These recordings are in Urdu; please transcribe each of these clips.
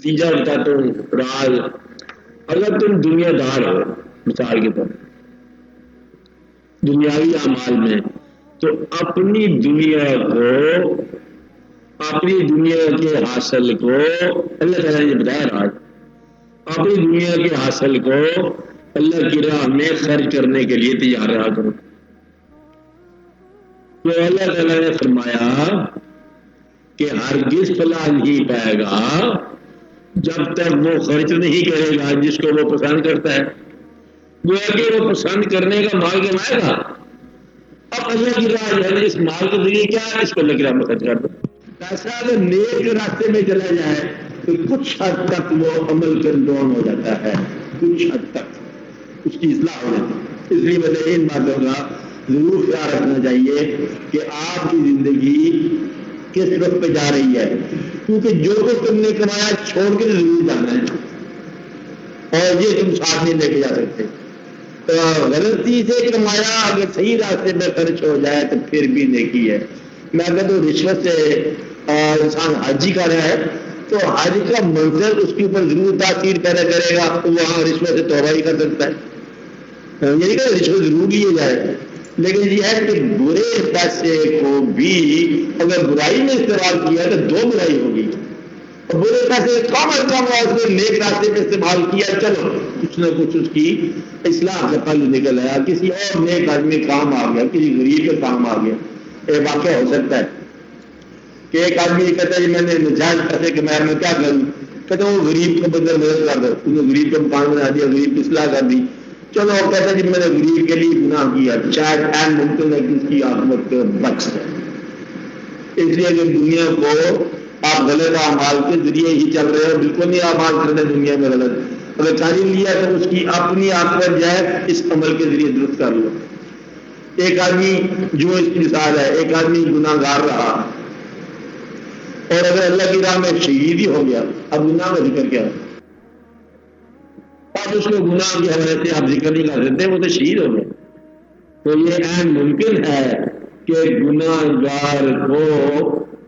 تیجا بتاتا ہوں راز. اگر تم دنیا دار ہو مثال کے طور دنیاوی اعمال میں، تو اپنی دنیا کے حاصل کو اللہ تعالیٰ نے بتایا راز، اپنی دنیا کے حاصل کو اللہ کی راہ میں خرچ کرنے کے لیے تیار رہا کرو. تو اللہ تعالیٰ نے فرمایا کہ ہرگز فلاح نہیں پائے گا جب تک وہ خرچ نہیں کرے گا جس کو وہ پسند کرتا ہے. گویا کہ وہ پسند کرنے کا مال کمائے گا. اب اللہ کی راہ ہے اس مال کے ذریعے کیا ہے، اس کو اللہ کی راہ میں خرچ کر دو. پیسہ اگر نیک راستے میں چلا جائے تو کچھ حد تک وہ عمل کنٹرول ہو جاتا ہے، کچھ حد تک اس کی اصلاح ہو جاتی ہے. اس لیے مجھے ان باتوں کا ضرور خیال رکھنا چاہیے کہ آپ کی زندگی کس رخ پہ جا رہی ہے، کیونکہ جو کچھ تم نے کمایا چھوڑ کے ضرور جانا ہے اور یہ تم ساتھ نہیں لے کے جا سکتے. غلطی سے کمایا اگر صحیح راستے میں خرچ ہو جائے تو پھر بھی نیکی ہے. میں اگر تو رشوت سے انسان حج کر رہا ہے تو حج کا منظر اس کے اوپر ضرور تاثیر پیدا کرے گا، تو وہاں رشوت سے توبہ ہی کر سکتا ہے. یعنی کہ رشوت ضرور لیے جائے، لیکن یہ ہے کہ برے پیسے کو بھی اگر برائی میں استعمال کیا تو دو برائی ہوگی. اور برے پیسے کم از کم اس نے نیک راستے میں استعمال کیا، چلو کچھ نہ کچھ اس کی اصلاح کا پل نکل آیا، کسی اور نیک آدمی کام آ گیا، کسی غریب کے کام آ گیا. ایک واقعہ ہو سکتا ہے کہ ایک آدمی کہتا ہے میں نے نجائز پیسے کمایا، میں کیا کروں؟ کہتے ہیں وہ غریب کو بدل مدد کر دو. انہوں نے غریب کا مکان بنا دیا، غریب کی اصلاح کر دی. چلو وہ کہتا ہے میں نے غریب کے لیے گناہ کیا، شاید این ممکن ہے کہ اس کی عاقبت بچ جائے. اس لیے کہ دنیا کو آپ غلط اعمال کے ذریعے ہی چل رہے ہو، بالکل نہیں اعمال کرنے دنیا میں غلط. اگر تعلیم لیا تو اس کی اپنی عاقبت جائے اس عمل کے ذریعے درست کر لو. ایک آدمی جو اس کی مثال ہے، ایک آدمی گناہ گار رہا اور اگر اللہ کی راہ میں شہید ہی ہو گیا، اب گناہ کا ذکر کیا ہے؟ اب اس کو گناہ کی حوالے سے آپ ذکر نہیں کر سکتے، وہ تو شہید ہو گیا. تو یہ عین ممکن ہے کہ گناہ گار کو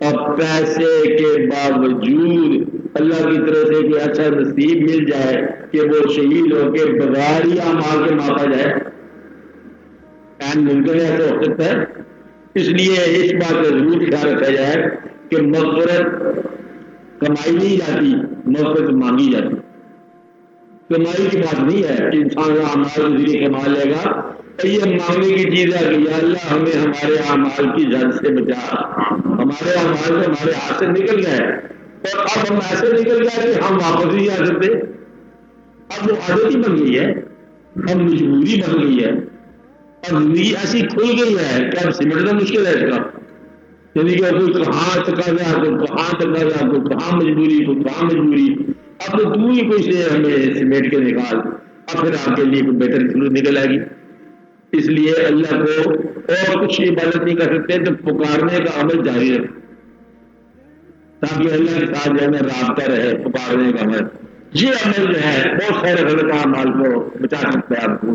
اب پیسے کے باوجود اللہ کی طرف سے کوئی اچھا نصیب مل جائے کہ وہ شہید ہو کے بغیر ہی اعمال کے ماپا جائے. عین ممکن ہے، ایسا ہو سکتا ہے. اس لیے اس بات کا ضرور خیال رکھا جائے کہ مغفرت کمائی نہیں جاتی، مغفرت مانگی جاتی. کمائی کی بات نہیں ہے کہ انسان اعمال کے ذریعے کما لے گا. یہ مانگنے کی چیز ہے کہ یا اللہ ہمیں ہمارے اعمال کی جد سے بچا. ہمارے اعمال سے ہمارے ہاتھ سے نکل گئے اور اب ہم ایسے نکل گئے کہ ہم واپس نہیں آ سکتے. اب وہ عادت ہی بن گئی ہے، اب مجبوری بن گئی ہے، اب زندگی ایسی کھل گئی ہے کہ اب سمجھنا مشکل ہے اس کا. یعنی کہ کوئی کہاں تقاضا، کوئی کہاں تقاضا، کوئی کہاں مجبوری، کوئی کہاں مجبوری. اب تو ہی کوئی سے ہمیں سمیٹ کے نکال، اب پھر آپ کے لیے کوئی بہتر ضرور نکل آئے گی. اس لیے اللہ کو اور کچھ عبادت نہیں کر سکتے تو پکارنے کا عمل جاری رکھیں تاکہ اللہ کے ساتھ جو ہے رابطہ رہے. پکارنے کا عمل، یہ عمل جو ہے بہت سارے غلط اعمال کو بچا سکتا ہے. آپ کو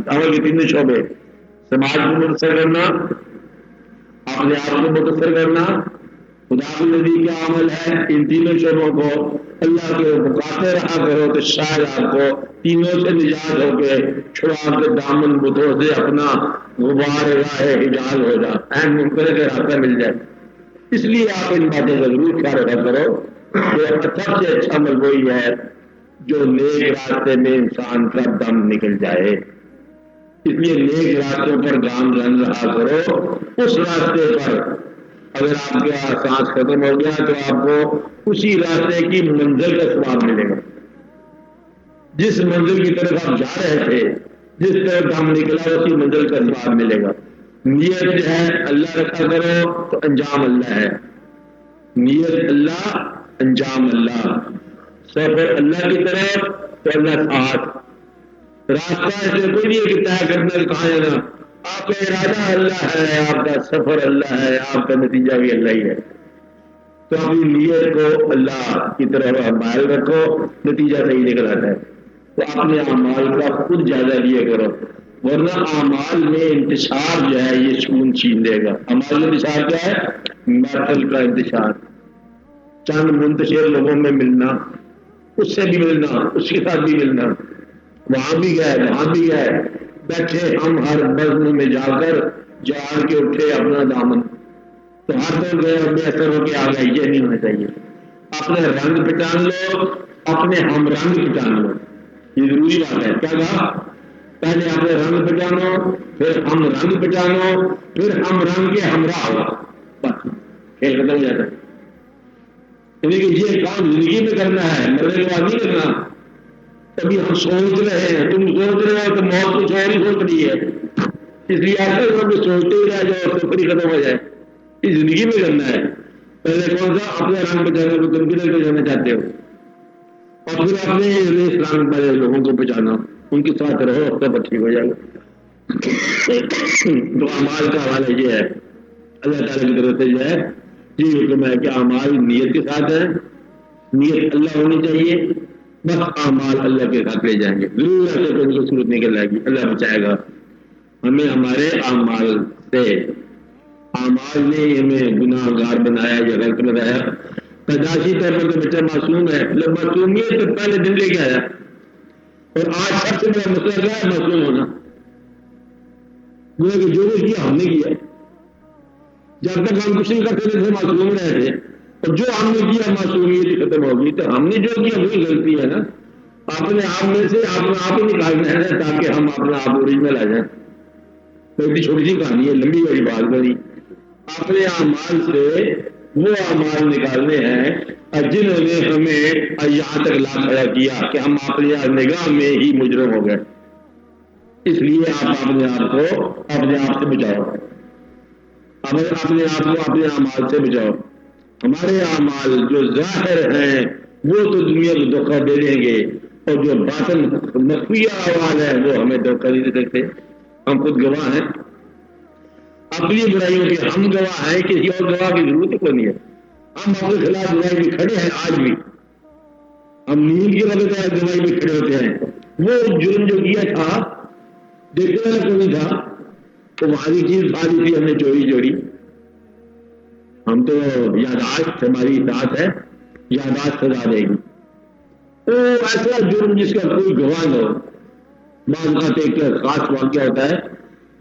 عمل کے تین شعبے: سماج کو متاثر کرنا، اپنے آپ کو متاثر کرنا، خدا کی نبی کا عمل ہے. ان تینوں شعبوں کو اللہ کے پکارتے رہا کرو تو شاید آپ کو تینوں سے نجات ہو کے چھڑا کے دامن بتوں سے اپنا غبار راہ حجاز ہو جائے، این ممکن کے راستہ مل جائے. اس لیے آپ ان باتوں کا ضرور خیال رکھا کرو کہ سب سے اچھا عمل وہی ہے جو نیک راستے میں انسان کا دم نکل جائے. اس لیے نیک راستوں پر گامزن رہا کرو. اس راستے پر اگر آپ کا سانس ختم ہو گیا تو آپ کو اسی راستے کی منزل کا ثواب ملے گا. جس منزل کی طرف آپ جا رہے تھے، جس طرف ہم نکلا اسی منزل کا ثواب ملے گا. نیت جو ہے اللہ رکھا کرو تو انجام اللہ ہے. نیت اللہ، انجام اللہ. سفر اللہ کی طرف تو اللہ ساتھ. راستہ ایسے کوئی نہیں ہے کہ طے کرنا کہاں جانا. آپ کا ارادہ اللہ ہے، آپ کا سفر اللہ ہے، آپ کا نتیجہ بھی اللہ ہی ہے. تو اپنی نیت کو اللہ کی طرف مائل رکھو، نتیجہ صحیح نکل آتا ہے. تو اپنے اعمال کا خود جائزہ لیا کرو، ورنہ اعمال میں انتشار جو ہے یہ سکون چھین دے گا. اعمال میں انتشار کیا ہے؟ محفل کا انتشار، چند منتشر لوگوں میں ملنا، اس سے بھی ملنا، اس کے ساتھ بھی ملنا، وہاں بھی گئے وہاں بھی گئے، بیٹھے ہم ہر بزم میں جا کر جاڑ کے اٹھے اپنا دامن، تو ہر دور گئے اور بے اثر ہو کے آ گئے، یہ نہیں ہونا چاہیے۔ اپنے رنگ پہچان لو، اپنے ہم رنگ پہچان لو، یہ ضروری بات ہے۔ کیا کہا؟ پہلے اپنے رنگ پہچانو، پھر ہم رنگ پہچانو، پھر ہم رنگ کے ہمراہ ہو، بس کھیل ختم ہو جاتا ہے۔ یعنی کہ یہ کام زندگی میں کرنا ہے، مرنے کے بعد نہیں کرنا۔ کبھی ہم سوچ رہے ہیں، تم سوچ رہے ہو تو موت کچھ اور ہی سوچ رہی ہے، اس لیے ایسا لوگ سوچتے ہی رہ جاؤ، سفری ختم ہو جائے۔ یہ زندگی میں کرنا ہے۔ پہلے کون سا؟ اپنے رنگ پہچانے کو تم کدھر پہ جانا چاہتے ہو، اور پھر اپنے ریس رنگ والے لوگوں کو پہچانا، ان کے ساتھ رہو، سب ٹھیک ہو جائے گا۔ تو اعمال کا حوالہ یہ ہے، اللہ تعالیٰ کی طرف سے جو ہے یہ حکم ہے کہ اعمال نیت کے ساتھ ہے، نیت اللہ ہونی چاہیے، بس اعمال اللہ کے ساتھ لے جائیں گے، ضرور ایسے کوئی کو صورت نکل جائے گی، اللہ بچائے گا ہمیں ہمارے اعمال سے۔ اعمال نے ہمیں گناہ گار بنایا یا غلط بنایا۔ پیدائشی طور پر تو بچہ معصوم ہے، معصومیت تو پہلے دن لے کے آیا، اور آج سب سے بڑا مسئلہ کیا ہے؟ معصوم ہونا۔ کہ جو کچھ کیا ہم نے کیا، جب تک ہم کچھ نہیں کرتے تھے معصوم رہے تھے، اور جو ہم نے کیا معصومیت ختم ہوگی، تو ہم نے جو کیا وہی غلطی ہے نا۔ اپنے آپ میں سے اپنا آپ ہی نکالنا ہے تاکہ ہم اپنا آپ اوریجنل آ جائیں۔ بڑی چھوٹی سی کہانی ہے، لمبی بڑی بات بنی۔ اپنے اعمال سے وہ اعمال نکالنے ہیں جنہوں نے ہمیں یہاں تک لا کھڑا کیا کہ ہم اپنی نگاہ میں ہی مجرم ہو گئے۔ اس لیے آپ اپنے آپ کو اپنے آپ سے بچاؤ، اپنے آپ کو اپنے اعمال سے بچاؤ۔ ہمارے اعمال جو ظاہر ہیں وہ تو دنیا کو دھوکہ دے دیں گے، اور جو باطن مخفیہ اعمال ہے وہ ہمیں دھوکہ نہیں دے سکتے۔ ہم خود گواہ ہیں اپنی برائیوں کے، ہم گواہ ہیں، کسی اور گواہ کی ضرورت کوئی نہیں ہے۔ ہم اپنے خلاف گواہی بھی کھڑے ہیں، آج بھی ہم نیند کے وقت گواہی بھی کھڑے ہوتے ہیں۔ وہ جرم جو کیا تھا دیکھنے والا کوئی نہیں تھا، تو ہماری چیز ساری تھی، ہم نے چوری، ہم تو یاداشت ہماری ساتھ ہے، یاداشت سزا دے گی۔ تو ایسا جرم جس کا کوئی گواہ نہ ہو، بعض بات ایک خاص واقعہ ہوتا ہے،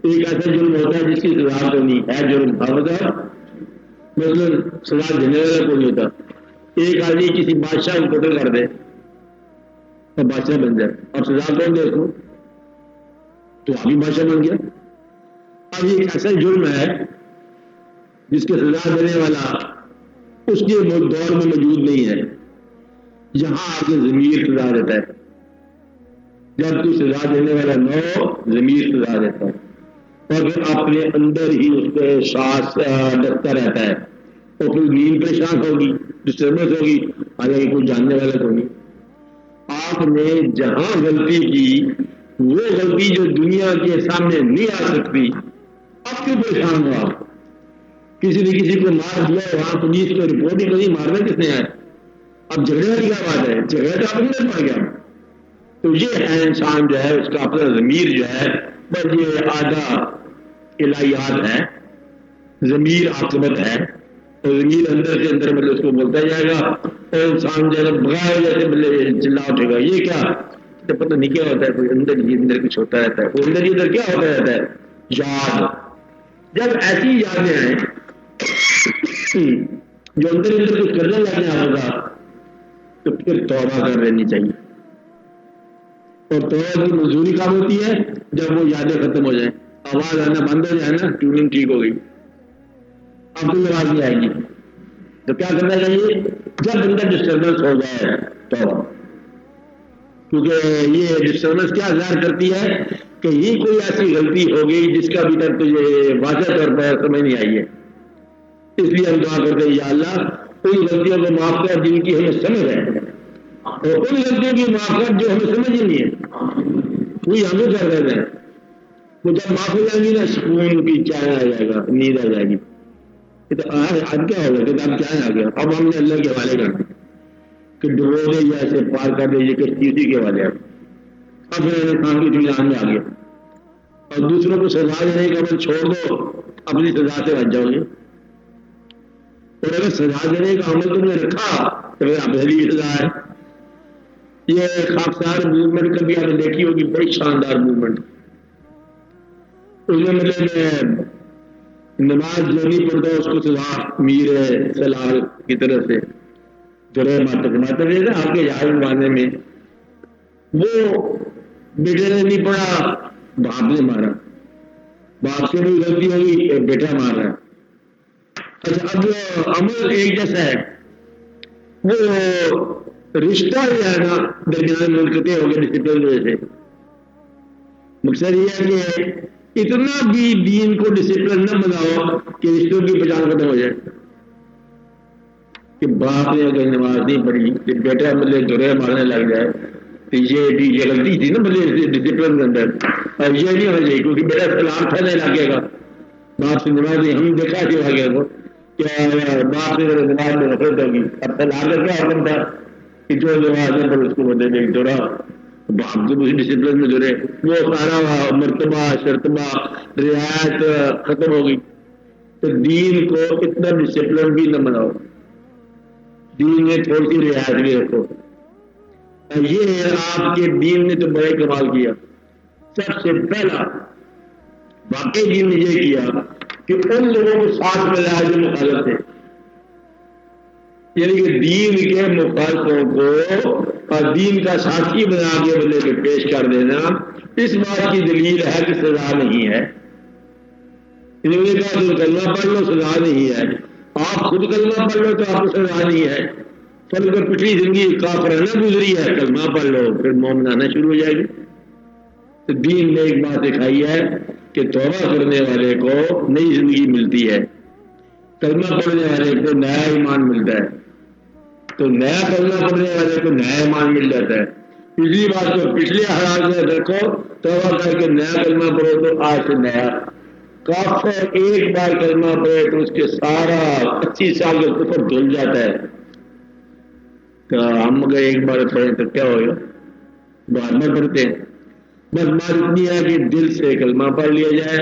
ایک ایسا جرم ہوتا ہے جس کی سزا تو نہیں ہے، جرم تھا مطلب سزا دینے والا کوئی ہوتا۔ ایک آدمی کسی بادشاہ کو قتل کر دے اور بادشاہ بن جائے، اور سزا کون دے اس کو؟ تو ابھی بادشاہ بن گیا۔ اب یہ ایک ایسا جرم ہے جس کے سزا دینے والا اس کے دور میں موجود نہیں ہے، یہاں آ کے ضمیر سزا دیتا ہے۔ جب کوئی سزا دینے والا نہ ہو، ضمیر سزا دیتا ہے، اور پھر اپنے اندر ہی اس کو احساس ڈرتا رہتا ہے، اور پھر نیند پریشان ہوگی، ڈسٹربنس ہوگی، حالانکہ کوئی جاننے والا تو نہیں۔ آپ نے جہاں غلطی کی، وہ غلطی جو دنیا کے سامنے نہیں آ سکتی، اب کیوں پریشان ہو آپ؟ کسی نے کسی کو مار دیا، وہاں پولیس کو رپورٹ ہی نہیں، مارنا کس نے ہے؟ اب جھگڑے والی کیا بات ہے؟ جھگڑا تو آپ نے مار گیا۔ تو یہ ہے انسان جو ہے، اس کا اپنا ضمیر جو ہے، بس یہ آدھا الہیات ہے، ضمیر عاقبت ہے، اور ضمیر اندر سے اندر مطلب اس کو بولتا جائے گا، اور انسان جو ہے بغیر جیسے مطلب چلا اٹھے گا، یہ کیا تو پتہ نہیں کیا ہوتا ہے، کوئی اندر ہی اندر کچھ ہوتا رہتا ہے، وہ اندر ہی اندر کیا ہوتا رہتا ہے؟ یاد۔ جب ایسی یادیں آئیں جو اندر اندر کچھ کرنے لگنے ہوگا، تو پھر توبہ کر لینی چاہیے۔ اور توبہ کی مزدوری کب ہوتی ہے؟ جب وہ یادیں ختم ہو جائیں، آواز آنا بند ہو جائے نا، ٹیوننگ ٹھیک ہو گئی، اب کوئی آواز نہیں آئے گی، تو کیا کرنا چاہیے؟ جب اندر ڈسٹربنس ہو جائے توبہ، کیونکہ یہ ڈسٹربنس کیا ظاہر کرتی ہے کہ یہ کوئی ایسی غلطی ہو گئی جس کا ابھی تک تجھے واضح طور پر سمجھ نہیں آئی ہے، اس لیے ہم دعا کرتے ہیں، یا اللہ ان غلطیوں کو معاف کر جن کی ہمیں سمجھ ہے، اور ان غلطیوں کی معاف کر جو ہمیں سمجھ ہی نہیں ہے، وہی ہمیں کر رہے ہیں۔ وہ جب معاف ہو جائیں گی نا، سکون کی چین آ جائے گا، نیند آ جائے گی۔ تو اب کیا ہوگا کہ اب کیا آ گیا، اب ہم نے اللہ کے حوالے کر دیا کہ ڈبو دے یا ایسے پار کر دے، یہ کشتی اسی کے حوالے ہے۔ اب انسان کی اطمینان میں آ گیا، اور دوسروں کو سزا دینے کا عمل چھوڑ دو، اپنی سزا سے بچ جاؤ گے۔ اور اگر سزا دینے کا عمل تم نے رکھا تو پھر اپنے لیے سزا ہے، یہ خاکسار موومنٹ کبھی آپ نے دیکھی ہوگی، بڑی شاندار موومنٹ. اس میں مطلب نماز جو نہیں پڑھتا اس کو سزا میر سلال کی طرف سے درے ماتا نا آپ کے یاد زمانے میں وہ بیٹے نے نہیں پڑھا، باپ نے مارا، باپ سے بھی غلطی ہوگی، بیٹا مار رہا ہے. اچھا اب عمل ایک جیسا ہے، وہ رشتہ جو ہے نا درمیان منقطع ہو گیا ڈسپلن وجہ سے. مقصد یہ ہے کہ اتنا بھی دین کو ڈسپلن نہ بناؤ کہ رشتوں کی پہچان ختم ہو جائے. کہ باپ نے اگر نماز نہیں پڑھی کہ بیٹا مطلب درے مارنے لگ جائے تو یہ غلطی تھی نا مطلب ڈسپلن کے اندر. اور یہ نہیں ہونا چاہیے کیونکہ بیٹا سلام پھیلنے لگے گا باپ سے نماز نہیں. ہم دیکھا کہ آگے کو کیا باپ سے نماز میں نفرت ہوگی. اب طلاق کا کیا حکم تھا کہ جو نماز ہے پر اس کو بدلے میں دوڑا باپ کو اسی ڈسپلن میں جڑے، وہ سارا مرتبہ شرطبہ رعایت ختم ہو گئی. تو دین کو اتنا ڈسپلن بھی نہ بناؤ، دین میں تھوڑی سی رعایت بھی رکھو. یہ آپ کے دین نے تو بڑے کمال کیا. سب سے پہلا واقعی دین نے یہ کیا کہ ان لوگوں کو ساتھ ملایا جو مخالف تھے، یعنی کہ دین کے مخالفوں کو اور دین کا ساتھی بنا کے بندے کو پیش کر دینا. اس بات کی دلیل ہے کہ سزا نہیں ہے. انہوں نے کہا تم کلمہ پڑھ لو سزا نہیں ہے، آپ خود کلمہ پڑھ لو تو آپ کو سزا نہیں ہے. پھر اگر پچھلی زندگی کافرانہ گزری ہے کلمہ پڑھ لو پھر مومنانہ شروع ہو جائے گی. تو دین نے ایک بات دکھائی ہے کہ توبہ کرنے والے کو نئی زندگی ملتی ہے، کلمہ پڑھنے والے کو نیا ایمان ملتا ہے. تو نیا کلمہ پڑھنے والے کو نیا ایمان مل جاتا ہے. پچھلی بات کو پچھلے حالات میں رکھو، توبہ کر کے نیا کلمہ پڑھو تو آج سے نیا. کافر ایک بار کلمہ پڑھے تو اس کے سارا 25 سال کا کفر دھل جاتا ہے. تو ہم اگر ایک بار پڑھیں تو کیا ہوگا، بار میں پڑھتے ہیں. بس بات اتنی ہے کہ دل سے کلمہ پڑھ لیا جائے،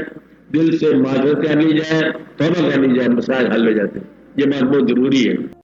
دل سے معذرت کر لی جائے، توبہ کر لی جائے، مسائل حل ہو جاتے ہیں. یہ بات بہت ضروری ہے.